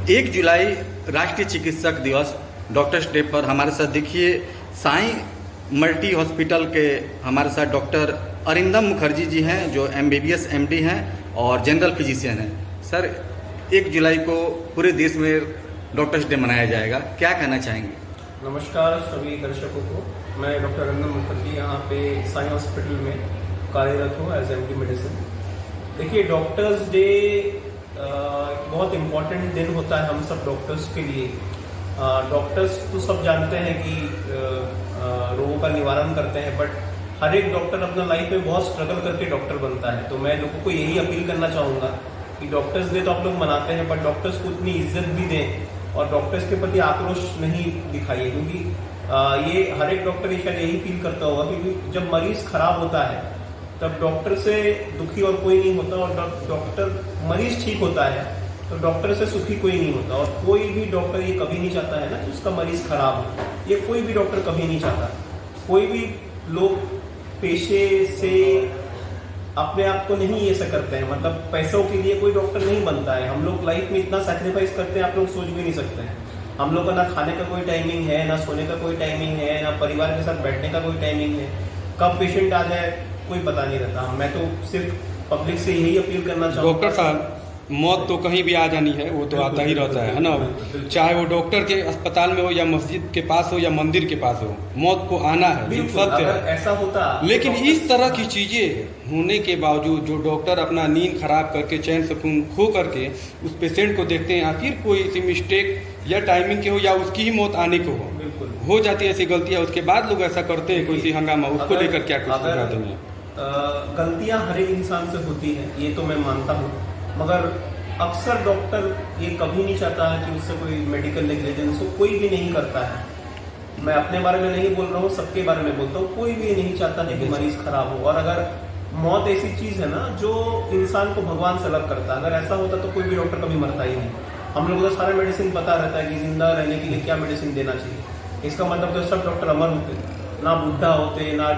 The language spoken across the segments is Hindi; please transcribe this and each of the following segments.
1 जुलाई राष्ट्रीय चिकित्सक दिवस डॉक्टर्स डे पर हमारे साथ देखिए साईं मल्टी हॉस्पिटल के हमारे साथ डॉक्टर अरिंदम मुखर्जी जी हैं, जो MBBS MD हैं और जनरल फिजिशियन हैं। सर, 1 जुलाई को पूरे देश में डॉक्टर्स डे मनाया जाएगा, क्या कहना चाहेंगे? नमस्कार सभी दर्शकों को। मैं डॉक्टर अरिंदम मुखर्जी यहाँ पे साईं हॉस्पिटल में कार्यरत हूँ एज MD मेडिसिन। देखिए, डॉक्टर्स डे बहुत इम्पोर्टेंट दिन होता है हम सब डॉक्टर्स के लिए। डॉक्टर्स तो सब जानते हैं कि रोगों का निवारण करते हैं, बट हर एक डॉक्टर अपना लाइफ में बहुत स्ट्रगल करके डॉक्टर बनता है। तो मैं लोगों को यही अपील करना चाहूँगा कि डॉक्टर्स डे तो आप लोग मनाते हैं, बट डॉक्टर्स को उतनी इज्जत भी दें और डॉक्टर्स के प्रति आक्रोश नहीं दिखाइए, क्योंकि ये हर एक डॉक्टर शायद यही फील करता होगा क्योंकि जब मरीज खराब होता है तब डॉक्टर से दुखी और कोई नहीं होता, और डॉक्टर मरीज ठीक होता है तो डॉक्टर से सुखी कोई नहीं होता। और कोई भी डॉक्टर ये कभी नहीं चाहता है ना कि उसका मरीज खराब हो, ये कोई भी डॉक्टर कभी नहीं चाहता। कोई भी लोग पेशे से अपने आप को नहीं ऐसा करते हैं, मतलब पैसों के लिए कोई डॉक्टर नहीं बनता है। हम लोग लाइफ में इतना सैक्रिफाइस करते हैं, आप लोग सोच भी नहीं सकते हैं। हम लोग का ना खाने का कोई टाइमिंग है, ना सोने का कोई टाइमिंग है, ना परिवार के साथ बैठने का कोई टाइमिंग है। कब पेशेंट आ जाए कोई पता नहीं रहता। मैं तो सिर्फ पब्लिक से यही अपील करना चाहूँगा। डॉक्टर साहब, मौत तो कहीं भी आ जानी है, वो तो आता ही रहता है ना। चाहे वो डॉक्टर के अस्पताल में हो या मस्जिद के पास हो या मंदिर के पास हो, मौत को आना है, सत्य है। ऐसा होता, लेकिन इस तरह की चीजें होने के बावजूद जो डॉक्टर अपना नींद खराब करके चैन सुकून खो करके उस पेशेंट को देखते हैं, या फिर कोई सी मिस्टेक या टाइमिंग के हो या उसकी ही मौत आने को हो जाती है ऐसी गलतियां, उसके बाद लोग ऐसा करते हैं कोई सी हंगामा, उसको लेकर क्या कुछ बता देंगे? गलतियां हर एक इंसान से होती है, ये तो मैं मानता हूँ, मगर अक्सर डॉक्टर ये कभी नहीं चाहता है कि उससे कोई मेडिकल नेग्लिजेंस हो। कोई भी नहीं करता है। मैं अपने बारे में नहीं बोल रहा हूँ, सबके बारे में बोलता हूँ। कोई भी नहीं चाहता है कि मरीज खराब हो। और अगर मौत ऐसी चीज है ना जो इंसान को भगवान से अलग करता है, अगर ऐसा होता तो कोई भी डॉक्टर कभी मरता ही नहीं। हम लोगों को सारे मेडिसिन पता रहता है कि जिंदा रहने के लिए क्या मेडिसिन देना चाहिए। इसका मतलब तो सब डॉक्टर अमर होते, ना बुढ़ा होते, ना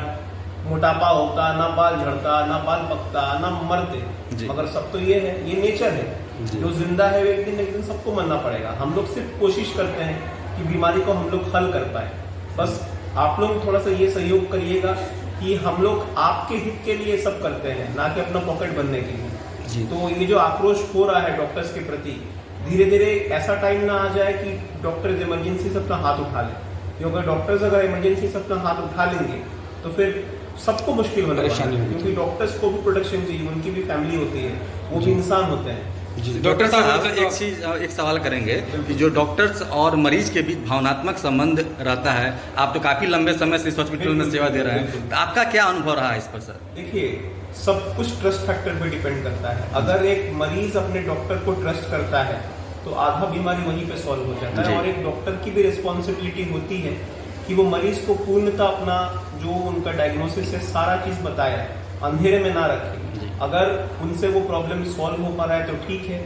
मोटापा होता, ना बाल झड़ता, ना बाल पकता, ना मरते। मगर सब तो ये है, ये नेचर है। जो जिंदा है एक दिन सबको मरना पड़ेगा। हम लोग सिर्फ कोशिश करते हैं कि बीमारी को हम लोग हल कर पाए। बस आप लोग थोड़ा सा ये सहयोग करिएगा कि हम लोग आपके हित के लिए सब करते हैं, ना कि अपना पॉकेट भरने के लिए। तो ये जो आक्रोश हो रहा है डॉक्टर्स के प्रति, धीरे धीरे ऐसा टाइम ना आ जाए कि डॉक्टर्स इमरजेंसी से अपना हाथ उठा लें। क्योंकि डॉक्टर्स अगर इमरजेंसी से अपना हाथ उठा लेंगे तो फिर सबको मुश्किल होने वाला है, क्योंकि डॉक्टर्स को भी प्रोटेक्शन चाहिए, उनकी भी फैमिली होती है, वो भी इंसान होते हैं। डॉक्टर साहब, एक सवाल करेंगे कि जो डॉक्टर्स और मरीज के बीच भावनात्मक संबंध रहता है, आप तो काफी लंबे समय से इस हॉस्पिटल में सेवा दे रहे हैं, तो आपका क्या अनुभव रहा है इस पर? सर देखिए, सब कुछ ट्रस्ट फैक्टर पे डिपेंड करता है। अगर एक मरीज अपने डॉक्टर को ट्रस्ट करता है तो आधा बीमारी वहीं पे सॉल्व हो जाता है। और एक डॉक्टर की भी रिस्पॉन्सिबिलिटी होती है कि वो मरीज को पूर्णतः अपना जो उनका डायग्नोसिस है सारा चीज बताए, अंधेरे में ना रखे। अगर उनसे वो प्रॉब्लम सॉल्व हो पा रहा है तो ठीक है,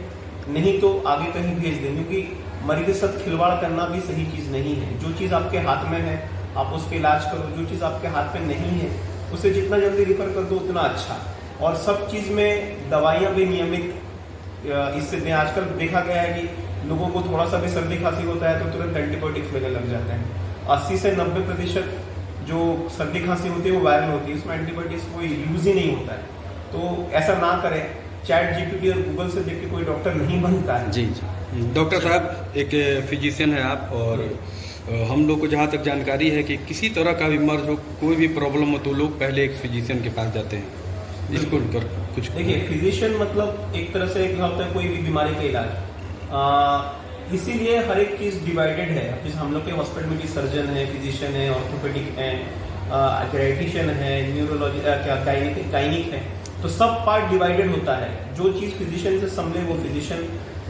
नहीं तो आगे कहीं भेज दें, क्योंकि मरीज के साथ खिलवाड़ करना भी सही चीज नहीं है। जो चीज आपके हाथ में है आप उसके इलाज करो, जो चीज आपके हाथ में नहीं है उसे जितना जल्दी रिफर कर दो उतना अच्छा। और सब चीज में दवाइयां भी नियमित इससे दें। आजकल देखा गया है कि लोगों को थोड़ा सा भी सर्दी खांसी होता है तो तुरंत एंटीबायोटिक्स लेने लग जाते हैं। 80 से 90% जो सर्दी खांसी होती है वो वायरल होती है, इसमें एंटीबायोटिक्स कोई यूज ही नहीं होता है। तो ऐसा ना करें। चैट जीपीटी और गूगल से देख के कोई डॉक्टर नहीं बनता है। जी। डॉक्टर साहब, एक फिजिशियन है आप, और हम लोग को जहाँ तक जानकारी है कि किसी तरह का भी मर्ज हो, कोई भी प्रॉब्लम हो तो लोग पहले एक फिजिशियन के पास जाते हैं। इसको कर कुछ देखिए, फिजिशियन मतलब एक तरह से क्या होता है, कोई भी बीमारी का इलाज। इसीलिए हर एक चीज डिवाइडेड है। जैसे हम लोग के हॉस्पिटल में भी सर्जन है, फिजिशियन है, ऑर्थोपेडिक है, डायटिशियन है, न्यूरोलॉजी गायनिक है। तो सब पार्ट डिवाइडेड होता है। जो चीज फिजिशियन से संभले वो फिजिशियन,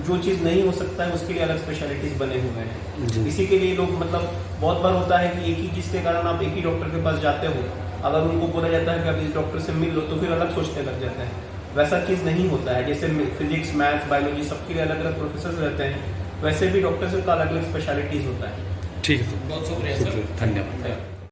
जो चीज नहीं हो सकता है उसके लिए अलग स्पेशलिटीज बने हुए हैं। इसी के लिए लोग, मतलब बहुत बार होता है कि एक ही चीज के कारण आप एक ही डॉक्टर के पास जाते हो, अगर उनको बोला जाता है कि आप इस डॉक्टर से मिल लो तो फिर अलग सोचने लग जाते हैं। वैसा चीज नहीं होता है। जैसे फिजिक्स, मैथ्स, बायोलॉजी सबके लिए अलग अलग प्रोफेसर रहते हैं, वैसे भी डॉक्टर का अलग अलग स्पेशलिटीज होता है। ठीक है, बहुत शुक्रिया सर, धन्यवाद।